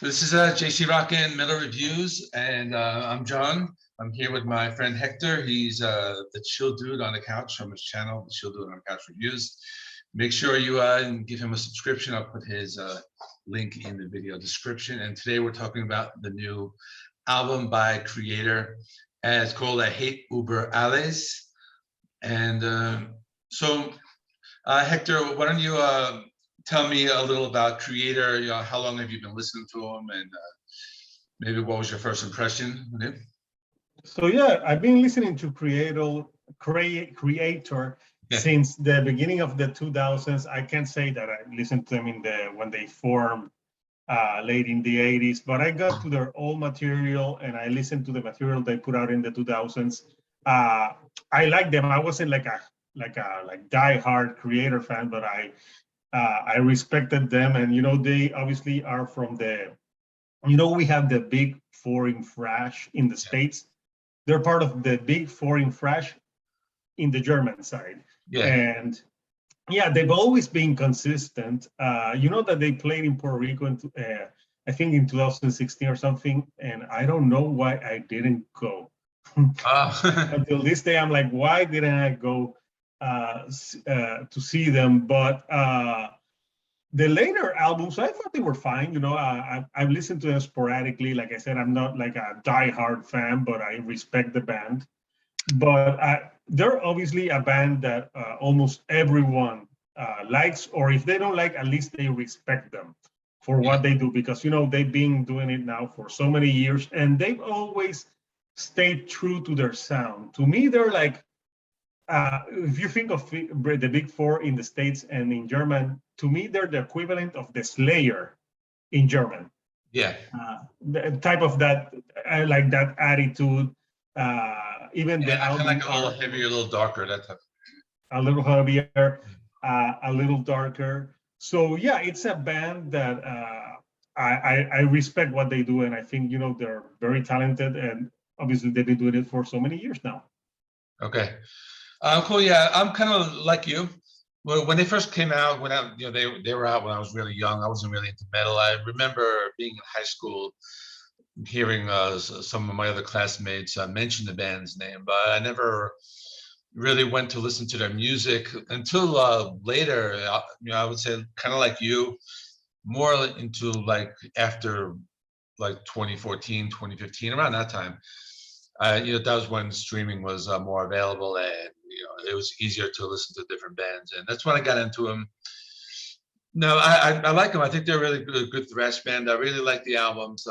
This is JC Rockin' Metal Reviews, and I'm John. I'm here with my friend Hector. He's the chill dude on the couch from his channel, the chill dude on the couch reviews. Make sure you give him a subscription. I'll put his link in the video description. And today we're talking about the new album by Kreator, and it's called I Hate Uber Alles. And Hector, why don't you tell me a little about Kreator? You know, how long have you been listening to him, and maybe what was your first impression with him? So yeah, I've been listening to Kreator since the beginning of the 2000s. I can't say that I listened to them when they formed late in the 80s, but I got to their old material and I listened to the material they put out in the 2000s. I like them. I wasn't like die-hard Kreator fan, but I respected them, and they obviously are from the, we have the big four in thrash in the States. They're part of the big four in thrash in the German side. Yeah. And yeah, they've always been consistent. That they played in Puerto Rico I think in 2016 or something, and I don't know why I didn't go. Until this day, I'm like, why didn't I go to see them? But the later albums, I thought they were fine. I've listened to them sporadically. Like I said, I'm not like a die-hard fan, but I respect the band. But they're obviously a band that almost everyone likes, or if they don't like, at least they respect them for what they do, because they've been doing it now for so many years, and they've always stayed true to their sound. To me, they're like, if you think of the big four in the States and in German, to me, they're the equivalent of the Slayer in German. Yeah. The type of that, I like that attitude. Even the album, like a little heavier, a little darker, that type. A little heavier, a little darker. So yeah, it's a band that I respect what they do, and I think they're very talented, and obviously they've been doing it for so many years now. Okay, cool. Yeah, I'm kind of like you. Well, when they first came out, they were out when I was really young. I wasn't really into metal. I remember being in high school, hearing some of my other classmates mention the band's name, but I never really went to listen to their music until later. I would say kind of like you, more into like after like 2014, 2015, around that time. That was when streaming was more available, and it was easier to listen to different bands, and that's when I got into them. No, I like them. I think they're really good thrash band. I really like the albums.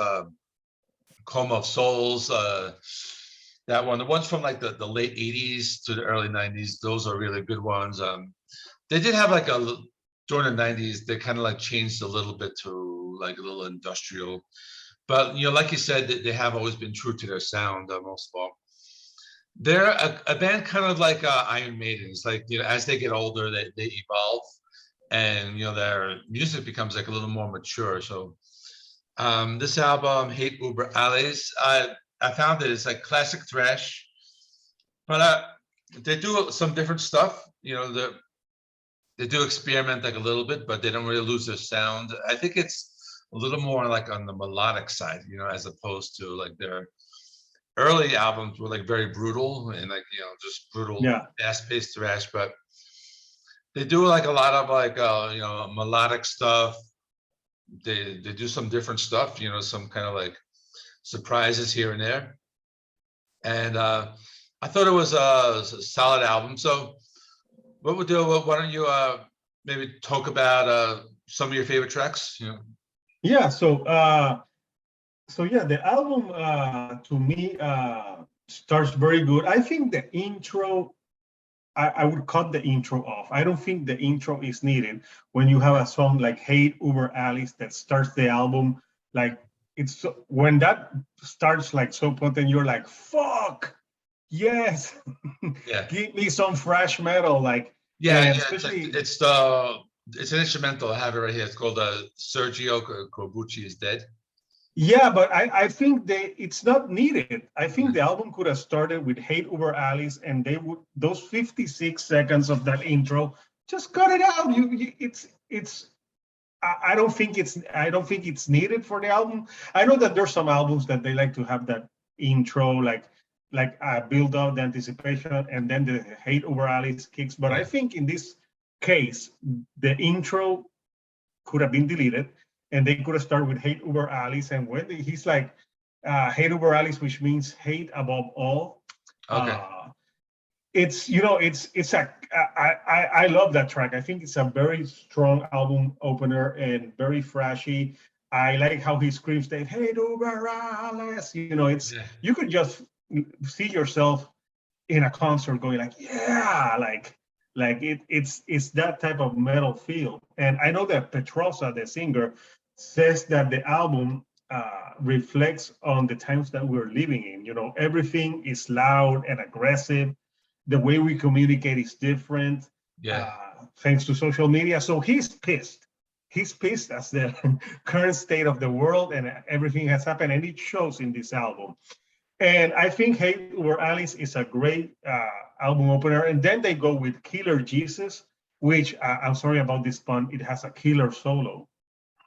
Coma of Souls, that one, the ones from like the late 80s to the early 90s, those are really good ones. They did have like during the 90s, they kind of like changed a little bit to like a little industrial, but like you said, they have always been true to their sound. Most of all, they're a band kind of like Iron Maiden. It's like, as they get older, they evolve, and their music becomes like a little more mature. So this album, Hate Uber Alles, I found that it's like classic thrash, but they do some different stuff. They do experiment like a little bit, but they don't really lose their sound. I think it's a little more like on the melodic side, as opposed to like their early albums were like very brutal and like, just brutal, fast-paced thrash. But they do like a lot of like, melodic stuff. They do some different stuff, some kind of like surprises here and there. And I thought it was a solid album. So what we'll do, why don't you maybe talk about some of your favorite tracks? Yeah, so yeah, the album to me starts very good. I think the intro, I would cut the intro off. I don't think the intro is needed when you have a song like Hate Uber Alice that starts the album. Like, when that starts like so potent, you're like, fuck, yes. Yeah. Give me some thrash metal. Like, especially it's an instrumental. I have it right here. It's called Sergio Corbucci is Dead. Yeah, but I think it's not needed. I think the album could have started with Hate Uber Alice, and they would, those 56 seconds of that intro, just cut it out. It's I don't think it's needed for the album. I know that there's some albums that they like to have that intro, like build up the anticipation and then the Hate Over Alice kicks. But I think in this case, the intro could have been deleted, and they could have started with Hate Over Alice, and when he's like Hate Over Alice, which means hate above all. Okay. It's I love that track. I think it's a very strong album opener and very flashy. I like how he screams that "Hate Over Alice." You could just see yourself in a concert going like, yeah, it's that type of metal feel. And I know that Petrosa, the singer, says that the album reflects on the times that we're living in. Everything is loud and aggressive. The way we communicate is different, thanks to social media. So he's pissed. He's pissed as the current state of the world and everything has happened, and it shows in this album. And I think Hate Over Alice is a great album opener. And then they go with Killer Jesus, which I'm sorry about this pun, it has a killer solo.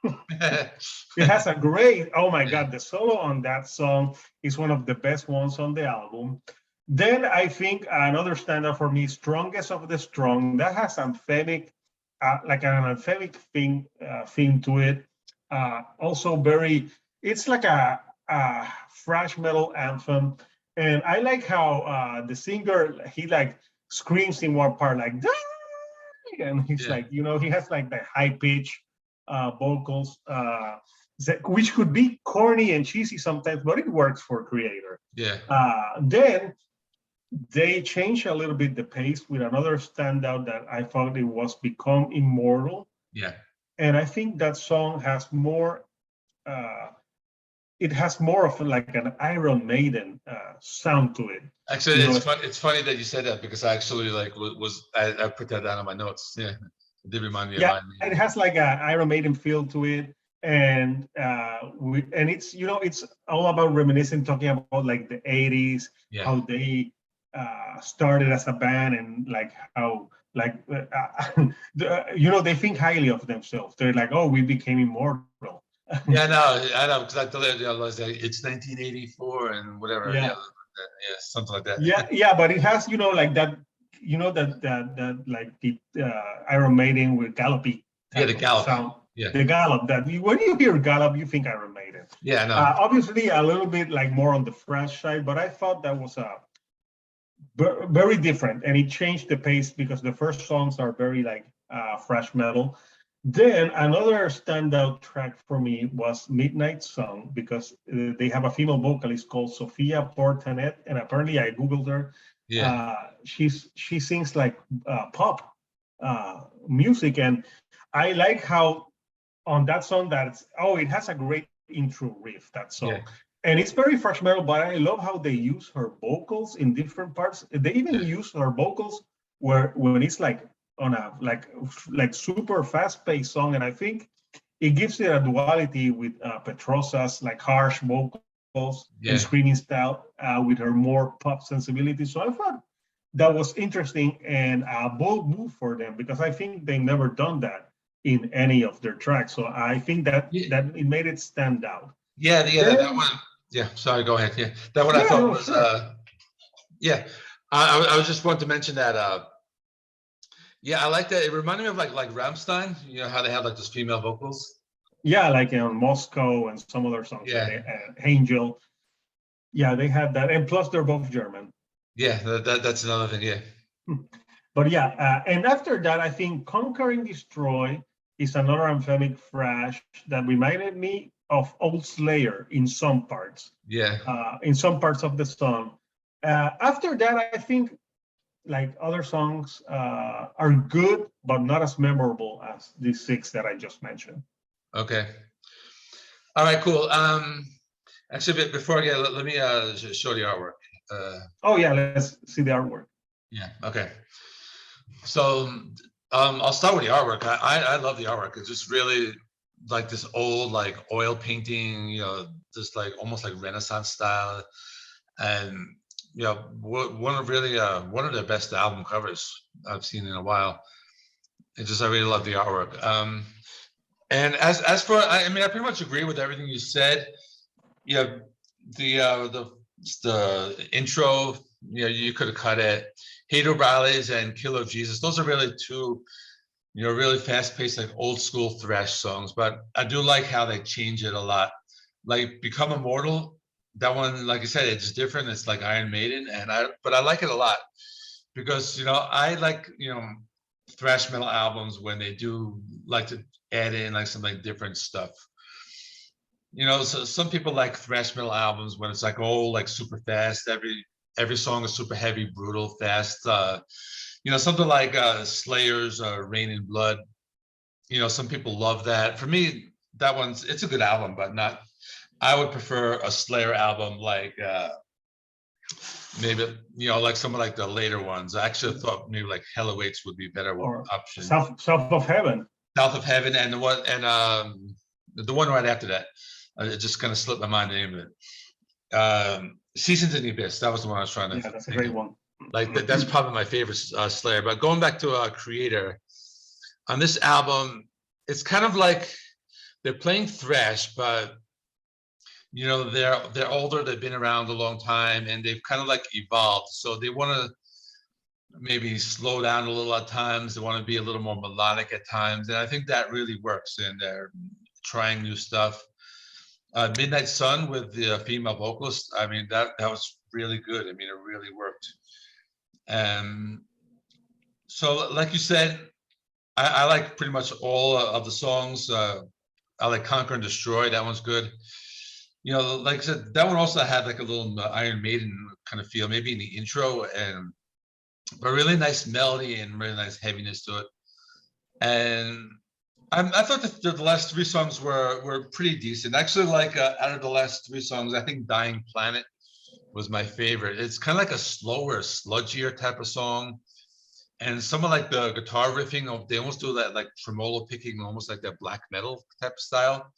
It has a great, oh my God, the solo on that song is one of the best ones on the album. Then I think another standout for me, Strongest of the Strong, that has anthemic, like an anthemic theme to it. Also it's like a thrash metal anthem. And I like how the singer, he like screams in one part, like, "Die!" And he's like, he has like the high pitch vocals, which could be corny and cheesy sometimes, but it works for Kreator. Then they changed a little bit the pace with another standout that I thought it was Become Immortal. And I think that song has more, it has more of like an Iron Maiden sound to it. Actually, it's funny that you said that, because I actually like I put that down on my notes. Yeah, it did remind me of Iron Maiden. It has like an Iron Maiden feel to it. And it's it's all about reminiscing, talking about like the 80s, how they started as a band, and like how like they think highly of themselves. They're like, oh, we became immortal. I know, because I thought it's 1984 and whatever. Something like that. But it has like that, that like the Iron Maiden with gallopy. The gallop sound. The gallop, that when you hear gallop, you think Iron Maiden. Obviously a little bit like more on the thrash side, but I thought that was very different, and it changed the pace because the first songs are very like thrash metal. Then another standout track for me was Midnight Song, because they have a female vocalist called Sophia Portanet, and apparently I googled her. She sings like pop music, and I like how on that song it has a great intro riff, that song. And it's very thrash metal, but I love how they use her vocals in different parts. They even use her vocals when it's like on a like super fast-paced song, and I think it gives it a duality with Petrosa's like harsh vocals and screaming style with her more pop sensibility. So I thought that was interesting and a bold move for them, because I think they never done that in any of their tracks. So I think that it made it stand out. That one. Sorry, go ahead. That one I thought was I was just wanting to mention that. I like that. It reminded me of like Rammstein. How they have like those female vocals. Like in Moscow and some other songs. Angel. They have that, and plus they're both German. That's another thing. But and after that, I think Conquer and Destroy is another anthemic thrash that reminded me of Old Slayer in some parts. In some parts of the song. After that, I think like other songs are good, but not as memorable as these 6 that I just mentioned. Okay. All right, cool. Actually, before I get, let me show the artwork. Let's see the artwork. Okay. So I'll start with the artwork. I love the artwork. It's just really like this old like oil painting, just like almost like Renaissance style, and one of their best album covers I've seen in a while. I really love the artwork. And as for, I mean, I pretty much agree with everything you said. Yeah, the intro, you know, you could have cut it. Hater Rallies and Killer Jesus. Those are really two, you know, really fast-paced, like old school thrash songs. But I do like how they change it a lot. Like Become Immortal, that one, like I said, it's different. It's like Iron Maiden, but I like it a lot because, you know, I like, you know, thrash metal albums when they do like to add in like some like different stuff. You know, so some people like thrash metal albums when it's like, oh, like super fast. Every song is super heavy, brutal, fast. You know, something like Slayer's Rain in Blood. You know, some people love that. For me, it's a good album, but not. I would prefer a Slayer album like maybe, you know, like some of like the later ones. I actually thought maybe like Hell Awaits would be a better Or option. South of Heaven. South of Heaven, and the one right after that. It just kind of slipped my mind the name of it. Seasons in the Abyss. That was the one I was trying to. Yeah, that's a great one. Like that's probably my favorite Slayer. But going back to Kreator, on this album, it's kind of like they're playing thrash, but you know they're older. They've been around a long time, and they've kind of like evolved. So they want to maybe slow down a little at times. They want to be a little more melodic at times, and I think that really works. And they're trying new stuff. Midnight Sun with the female vocalist. I mean, that was really good. I mean, it really worked. So like you said, I like pretty much all of the songs. I like Conquer and Destroy. That one's good. You know, like I said, that one also had like a little Iron Maiden kind of feel, maybe in the intro, but really nice melody and really nice heaviness to it. And I thought that the last three songs were pretty decent. Actually, like out of the last three songs, I think Dying Planet was my favorite. It's kind of like a slower, sludgier type of song. And some of like the guitar riffing, they almost do that like tremolo picking, almost like that black metal type of style.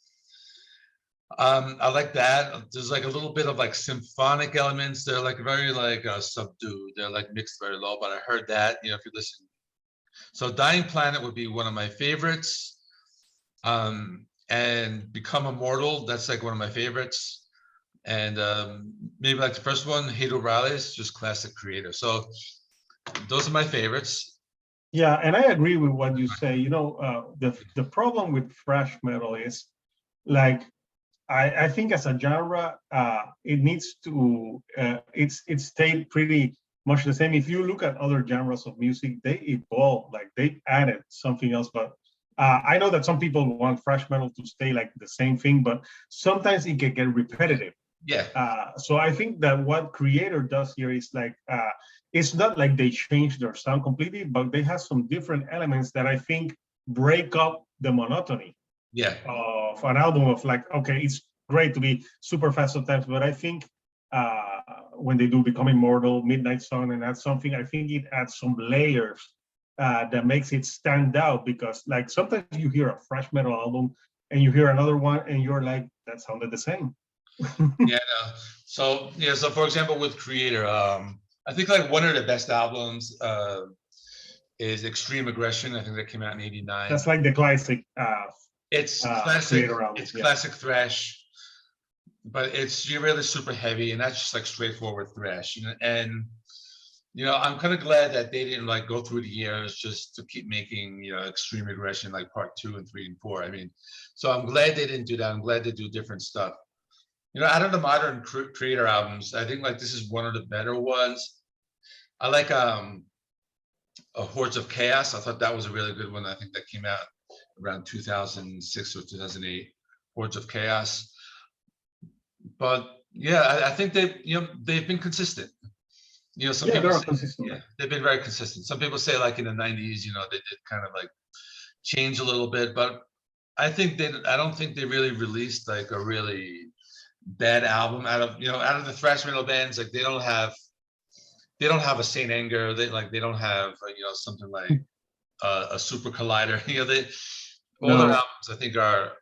I like that. There's like a little bit of like symphonic elements. They're like very like subdued. They're like mixed very low, but I heard that, you know, if you listen. So Dying Planet would be one of my favorites. And Become Immortal, that's like one of my favorites. And maybe like the first one, Hater Rallies, just classic Kreator. So those are my favorites. Yeah, and I agree with what you say. You know, the problem with thrash metal is like I think as a genre, it needs to it's stayed pretty much the same. If you look at other genres of music, they evolve, like they added something else. But I know that some people want thrash metal to stay like the same thing, but sometimes it can get repetitive. Yeah. So I think that what Kreator does here is like it's not like they change their sound completely, but they have some different elements that I think break up the monotony. Yeah. Of an album of like, okay, it's great to be super fast sometimes, but I think when they do Become Immortal, Midnight Sun, and that's something, I think it adds some layers that makes it stand out, because like sometimes you hear a thrash metal album and you hear another one and you're like, that sounded the same. Yeah. No. So yeah. So for example, with Kreator, I think like one of the best albums is Extreme Aggression. I think that came out in '89. That's like the classic. It's classic. Album, it's classic thrash, but it's really super heavy, and that's just like straightforward thrash. And you know, I'm kind of glad that they didn't like go through the years just to keep making, you know, Extreme Aggression like part 2 and 3 and 4. I mean, so I'm glad they didn't do that. I'm glad they do different stuff. You know, out of the modern Kreator albums, I think like this is one of the better ones. I like Hordes of Chaos. I thought that was a really good one. I think that came out around 2006 or 2008. Hordes of Chaos. But yeah, I think they've been consistent. You know, some people say, yeah, they've been very consistent. Some people say like in the 90s, you know, they did kind of like change a little bit, but I don't think they really released like a really bad album out of the thrash metal bands. Like they don't have a Saint Anger. They don't have something like a Super Collider. You know, all their albums I think are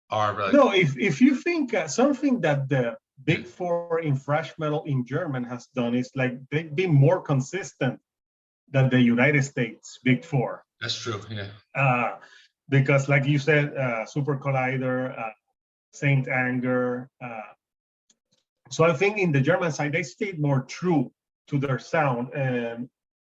like, no. If you think something that the Big Four in thrash metal in German has done is like they've been more consistent than the United States Big Four. That's true. Yeah. because like you said, Super Collider, Saint Anger. So I think in the German side, they stayed more true to their sound. And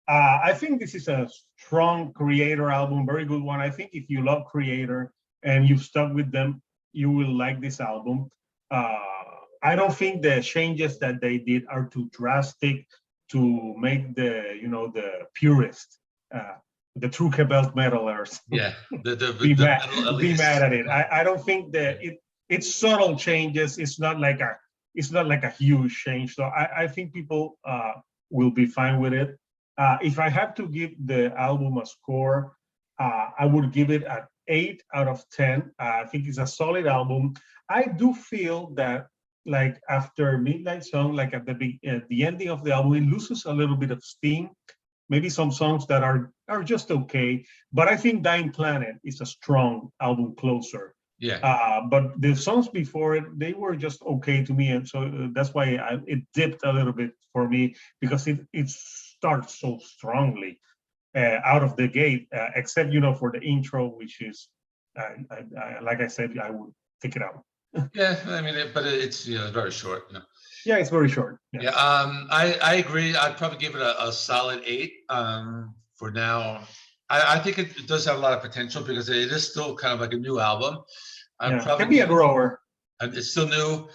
I think this is a strong Kreator album, very good one. I think if you love Kreator and you've stuck with them, you will like this album. I don't think the changes that they did are too drastic to make the, you know, the purist, the true belt metalers be mad at it. I don't think that it's subtle changes. It's not like a huge change. So I think people will be fine with it. If I have to give the album a score, I would give it an 8 out of 10. I think it's a solid album. I do feel that, like after Midnight Song, like at the ending of the album, it loses a little bit of steam. Maybe some songs that are just okay, but I think Dying Planet is a strong album closer. Yeah. But the songs before it, they were just okay to me, and so that's why it dipped a little bit for me, because it starts so strongly out of the gate, except, you know, for the intro, which is like I said, I would take it out. Yeah, I mean, but it's, you know, very short. You know. Yeah, it's very short. Yeah, I agree. I'd probably give it a solid 8. For now, I think it does have a lot of potential because it is still kind of like a new album. It can be a grower. It's still new.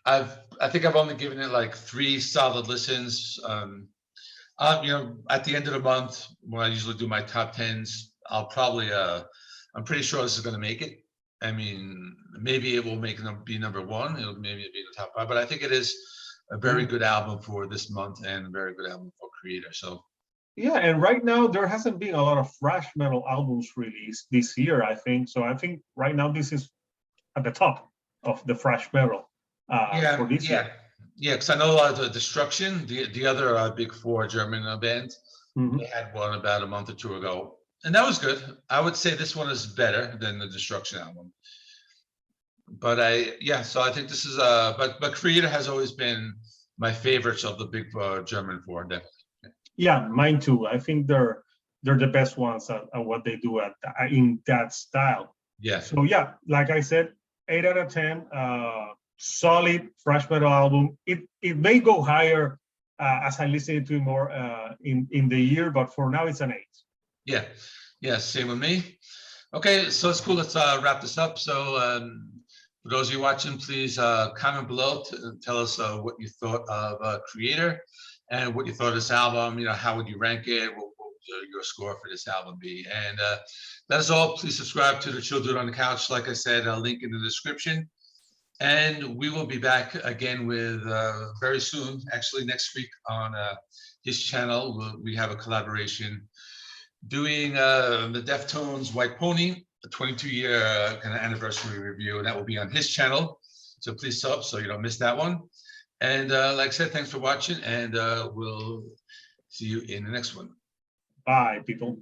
I think I've only given it like 3 solid listens. You know, at the end of the month when I usually do my top 10s, I'll probably I'm pretty sure this is going to make it. I mean, maybe it will be number 1. It'll maybe be in the top 5, but I think it is a very good album for this month and a very good album for Kreator. So yeah, and right now there hasn't been a lot of thrash metal albums released this year, I think. So I think right now this is at the top of the thrash metal for this year. Yeah, because I know a lot of the Destruction, the other big 4 German band, they had one about a month or 2 ago. And that was good. I would say this one is better than the Destruction album. But so I think this is but Kreator has always been my favorites of the big German 4, definitely. Yeah, mine too. I think they're the best ones at what they do in that style. Yeah. So yeah, like I said, 8 out of 10. Solid thrash metal album. It may go higher as I listen to it more in the year, but for now it's an 8. Yeah, same with me. Okay, so it's cool. Let's wrap this up. So for those of you watching, please comment below to tell us what you thought of Kreator and what you thought of this album. You know, how would you rank it? What would your score for this album be? And that's all. Please subscribe to the Children on the Couch. Like I said, a link in the description. And we will be back again with very soon, actually next week on his channel. We have a collaboration doing the Deftones White Pony, a 22-year kind of anniversary review, and that will be on his channel. So please sub so you don't miss that one. And like I said, thanks for watching, and we'll see you in the next one. Bye, people.